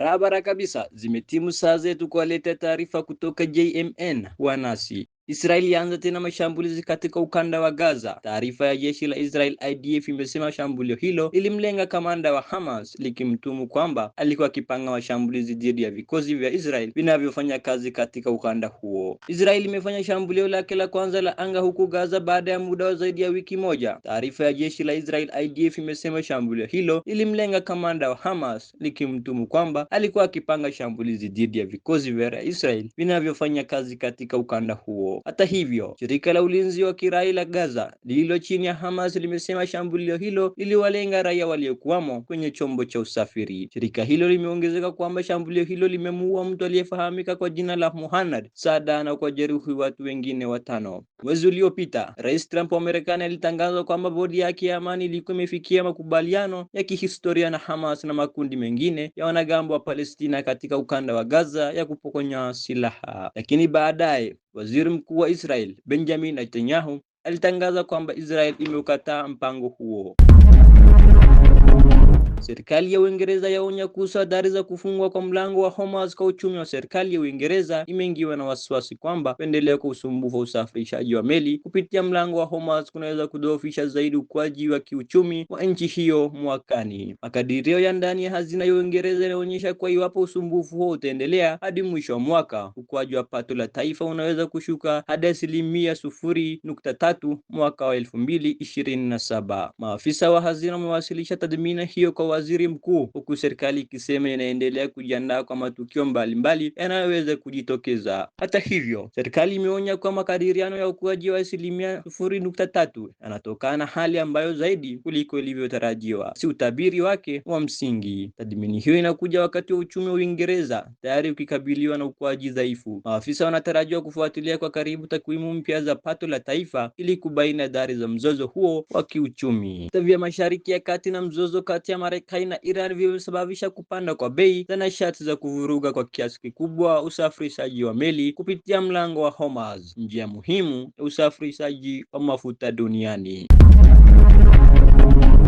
Barabara kabisa, zimetimu saa zetu kuwaletea taarifa kutoka JMN. Wanasi Israeli yaanza tena mashambulizi katika ukanda wa Gaza. Taarifa ya jeshi la Israel IDF imesema shambulio hilo lilimlenga kamanda wa Hamas, likimtumu kwamba alikuwa akipanga mashambulizi dhidi ya vikosi vya Israel vinavyofanya kazi katika ukanda huo. Israeli imefanya shambulio lake la kwanza la anga huko Gaza baada ya muda wa zaidi ya wiki moja. Taarifa ya jeshi la Israel IDF imesema shambulio hilo lilimlenga kamanda wa Hamas, likimtumu kwamba alikuwa akipanga shambulizi dhidi ya vikosi vya Israel vinavyofanya kazi katika ukanda huo. Hata hivyo, shirika la ulinzi wa kiraia la Gaza lililo chini ya Hamas limesema shambulio hilo liliwalenga raia waliokuwamo kwenye chombo cha usafiri. Shirika hilo limeongezeka kwamba shambulio hilo limemuua mtu aliyefahamika kwa jina la Muhammad Saada na kwa jeruhi watu wengine 5. Mwezi uliopita, Rais Trump wa Marekani alitangaza kwamba bodi yake ya amani ilikuwa imefikia makubaliano ya kihistoria na Hamas na makundi mengine ya wanagambo wa Palestina katika ukanda wa Gaza ya kupokonya silaha. Lakini baadaye Waziri Mkuu wa Israel Benjamin Netanyahu alitangaza kwamba Israel imeukataa mpango huo. Serikali ya Uingereza yaonya kuhusu hatari za kufungwa kwa mlango wa Hormuz kwa uchumi wa serikali ya Uingereza imeingiwa na wasiwasi kwamba kuendelea kwa usumbufu wa usafirishaji wa meli kupitia mlango wa Hormuz kunaweza kudhoofisha zaidi ukuaji wa kiuchumi wa nchi hiyo mwakani. Makadirio ya ndani ya hazina ya Uingereza yanaonyesha kwa iwapo usumbufu huo utaendelea hadi mwisho wa mwaka, ukuaji wa pato la taifa unaweza kushuka hadi 0.3 mwaka wa 2027. Maafisa wa hazina wamewasilisha tathmini hiyo kwa waziri mkuu, huku serikali ikisema inaendelea kujiandaa kwa matukio mbalimbali yanayoweza kujitokeza. Hata hivyo, serikali imeonya kwa makadiriano ya ukuaji wa 0.3 yanatokana na hali ambayo zaidi kuliko ilivyotarajiwa, si utabiri wake wa msingi. Tathmini hiyo inakuja wakati wa uchumi wa Uingereza tayari ukikabiliwa na ukuaji dhaifu. Maafisa wanatarajiwa kufuatilia kwa karibu takwimu mpya za pato la taifa ili kubaini athari za mzozo huo wa kiuchumi. Vita vya Mashariki ya Kati na mzozo kati ya Marekani na Iran vimesababisha kupanda kwa bei za nishati za kuvuruga kwa kiasi kikubwa usafirishaji wa meli kupitia mlango wa Hormuz, njia muhimu ya usafirishaji wa mafuta duniani.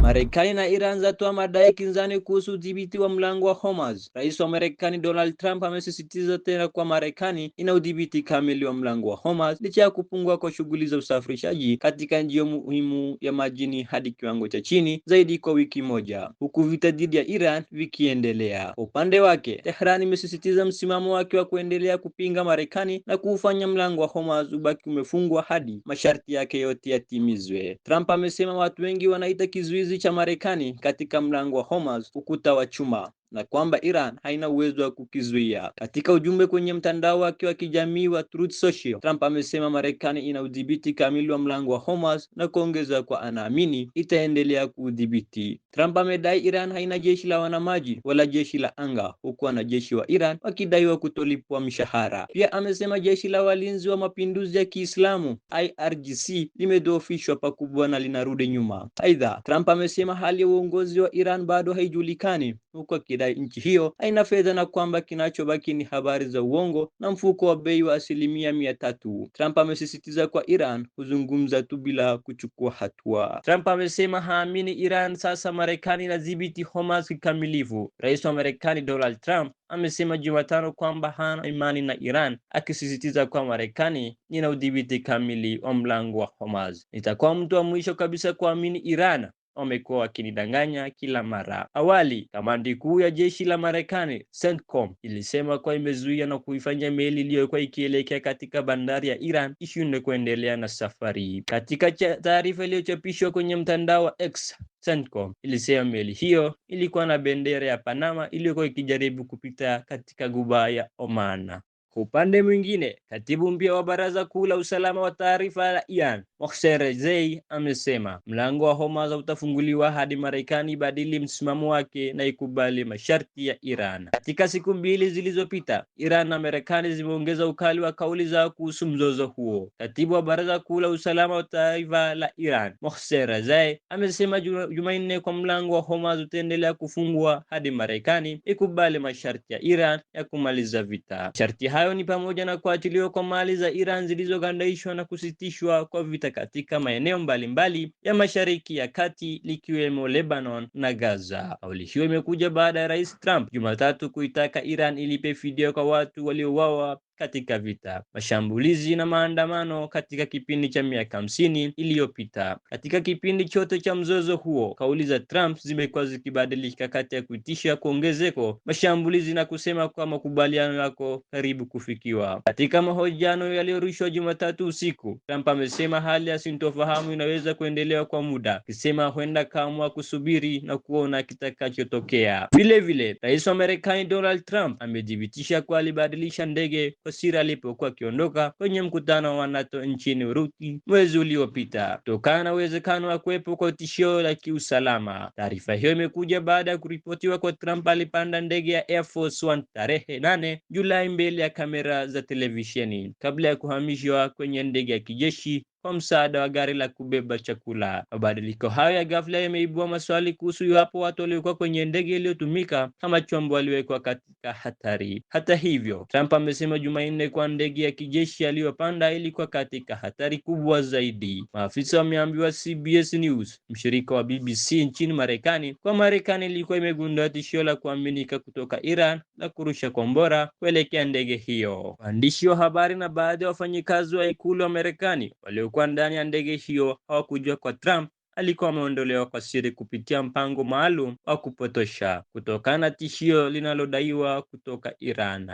Marekani na Iran zatoa madai kinzani kuhusu udhibiti wa mlango wa Hormuz. Rais wa Marekani Donald Trump amesisitiza tena kwa Marekani ina udhibiti kamili wa mlango wa Hormuz licha ya kupungua kwa shughuli za usafirishaji katika njia muhimu ya majini hadi kiwango cha chini zaidi kwa wiki moja, huku vita dhidi ya Iran vikiendelea. Kwa upande wake, Tehran imesisitiza msimamo wake wa kuendelea kupinga Marekani na kuufanya mlango wa Hormuz ubaki umefungwa hadi masharti yake yote yatimizwe. Trump amesema watu wengi wanaita kizuizi cha Marekani katika mlango wa Hormuz ukuta wa chuma na kwamba Iran haina uwezo wa kukizuia. Katika ujumbe kwenye mtandao wake wa kijamii wa Truth Social, Trump amesema Marekani ina udhibiti kamili wa mlango wa Hormuz na kuongeza kwa anaamini itaendelea kuudhibiti. Trump amedai Iran haina jeshi la wanamaji wala jeshi la anga, huku wanajeshi wa Iran wakidaiwa kutolipwa mishahara. Pia amesema jeshi la walinzi wa mapinduzi ya Kiislamu IRGC limedhoofishwa pakubwa na linarudi nyuma. Aidha, Trump amesema hali ya uongozi wa Iran bado haijulikani, huku akidai nchi hiyo haina fedha na kwamba kinachobaki ni habari za uongo na mfuko wa bei wa 300%. Trump amesisitiza kwa Iran kuzungumza tu bila kuchukua hatua. Trump amesema haamini Iran sasa Marekani inadhibiti Hormuz kikamilifu. Rais wa Marekani Donald Trump amesema Jumatano kwamba hana imani na Iran, akisisitiza kwa Marekani ina udhibiti kamili wa mlango wa Hormuz. Nitakuwa mtu wa mwisho kabisa kuamini Iran, wamekuwa wakinidanganya kila mara. Awali, kamandi kuu ya jeshi la Marekani CENTCOM ilisema kuwa imezuia na kuifanya meli iliyokuwa ikielekea katika bandari ya Iran ishindwe kuendelea na safari. Katika taarifa iliyochapishwa kwenye mtandao wa X, CENTCOM ilisema meli hiyo ilikuwa na bendera ya Panama iliyokuwa ikijaribu kupita katika Ghuba ya Oman. Kwa upande mwingine, katibu mpya wa Baraza Kuu la Usalama wa Taifa la Iran, Mohsen Rezai, amesema mlango wa Hormuz utafunguliwa hadi Marekani ibadili msimamo wake na ikubali masharti ya Iran. Katika siku mbili zilizopita, Iran na Marekani zimeongeza ukali wa kauli zao kuhusu mzozo huo. Katibu wa Baraza Kuu la Usalama wa Taifa la Iran, Mohsen Rezai, amesema Jumanne kwa mlango wa Hormuz utaendelea kufungwa hadi Marekani ikubali masharti ya Iran ya kumaliza vita. Masharti hayo hayo ni pamoja na kuachiliwa kwa mali za Iran zilizogandaishwa na kusitishwa kwa vita katika maeneo mbalimbali ya Mashariki ya Kati likiwemo Lebanon na Gaza. Kauli hiyo imekuja baada ya Rais Trump Jumatatu kuitaka Iran ilipe fidia kwa watu waliouawa katika vita, mashambulizi na maandamano katika kipindi cha miaka 50 iliyopita. Katika kipindi chote cha mzozo huo, kauli za Trump zimekuwa zikibadilika kati ya kuitisha kuongezeko mashambulizi na kusema kwa makubaliano yako karibu kufikiwa. Katika mahojiano yaliyorushwa Jumatatu usiku, Trump amesema hali ya sintofahamu inaweza kuendelea kwa muda, akisema huenda kaamua kusubiri na kuona kitakachotokea. Vile vile, Rais wa Marekani Donald Trump amedhibitisha kuwa alibadilisha ndege kwa siri alipokuwa akiondoka kwenye mkutano wa NATO nchini Urusi mwezi uliopita, kutokana na uwezekano wa kuwepo kwa tishio la kiusalama. Taarifa hiyo imekuja baada ya kuripotiwa kwa Trump alipanda ndege ya Air Force One tarehe 8 Julai mbele ya kamera za televisheni kabla ya kuhamishwa kwenye ndege ya kijeshi kwa msaada wa gari la kubeba chakula. Mabadiliko hayo ya ghafla yameibua maswali kuhusu iwapo watu waliokuwa kwenye ndege iliyotumika kama chombo waliwekwa katika hatari. Hata hivyo, Trump amesema Jumanne kwa ndege ya kijeshi aliyopanda ilikuwa katika hatari kubwa zaidi. Maafisa wameambiwa CBS News, mshirika wa BBC nchini Marekani, kwa Marekani ilikuwa imegundua tishio la kuaminika kutoka Iran la kurusha kombora kuelekea ndege hiyo. Waandishi wa habari na baadhi ya wafanyikazi wa ikulu wa Marekani waliokuwa ndani ya ndege hiyo hawakujua kwa Trump alikuwa ameondolewa kwa siri kupitia mpango maalum wa kupotosha kutokana na tishio linalodaiwa kutoka Iran.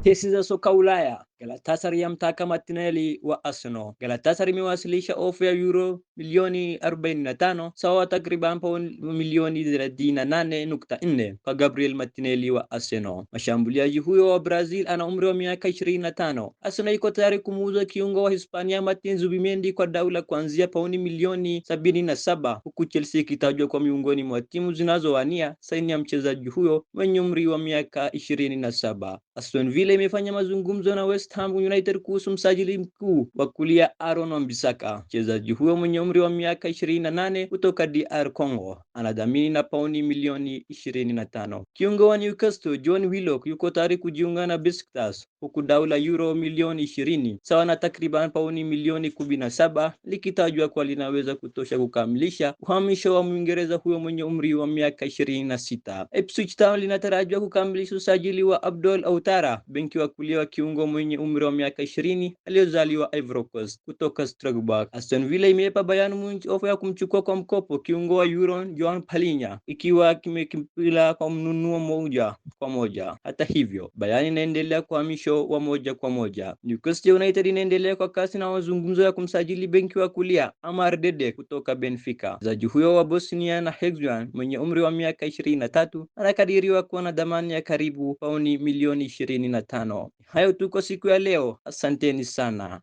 Kesi za soka Ulaya. Galatasaray yamtaka Martinelli wa Arsenal. Galatasaray imewasilisha ofa ya euro milioni 45 sawa takriban pauni milioni 38.4 kwa Gabriel Martinelli wa Arsenal. Mashambuliaji huyo wa Brazil ana umri wa miaka 25. Arsenal iko tayari kumuuza kiungo wa Hispania Martin Zubimendi kwa daula kuanzia pauni milioni 77, huku Chelsea ikitajwa kwa miongoni mwa timu zinazowania saini ya mchezaji huyo mwenye umri wa miaka 27. Aston Villa imefanya mazungumzo na West Ham United kuhusu msajili mkuu wa kulia Aaron Wan-Bissaka. Mchezaji huyo mwenye umri wa miaka 28 kutoka DR Congo anadhamini na pauni milioni 25. Kiungo wa Newcastle John Willock yuko tayari kujiunga na Besiktas huku dau la euro milioni 20 sawa na takriban pauni milioni 17 likitajwa kwa linaweza kutosha kukamilisha uhamisho wa Mwingereza huyo mwenye umri wa miaka 26. Ipswich Town linatarajiwa kukamilisha usajili wa Abdul Autara, benki wa kulia wa kiungo mwenye umri wa miaka 20 aliyozaliwa Ivory Coast kutoka Strasbourg. Aston Villa imeipa Bayern Munich ofa ya kumchukua kwa mkopo kiungo wa Lyon Joan Palhinha ikiwa kimekimpila kwa mnunuo moja kwa moja. Hata hivyo, Bayern inaendelea kuhamisho wa moja kwa moja. Newcastle United inaendelea kwa kasi na mazungumzo ya kumsajili benki wa kulia Amar Dede kutoka Benfica. Mchezaji huyo wa Bosnia na Herzegovina mwenye umri wa miaka 23 anakadiriwa kuwa na dhamani ya karibu pauni milioni 25. Hayo tu kwa siku ya leo. Asanteni sana.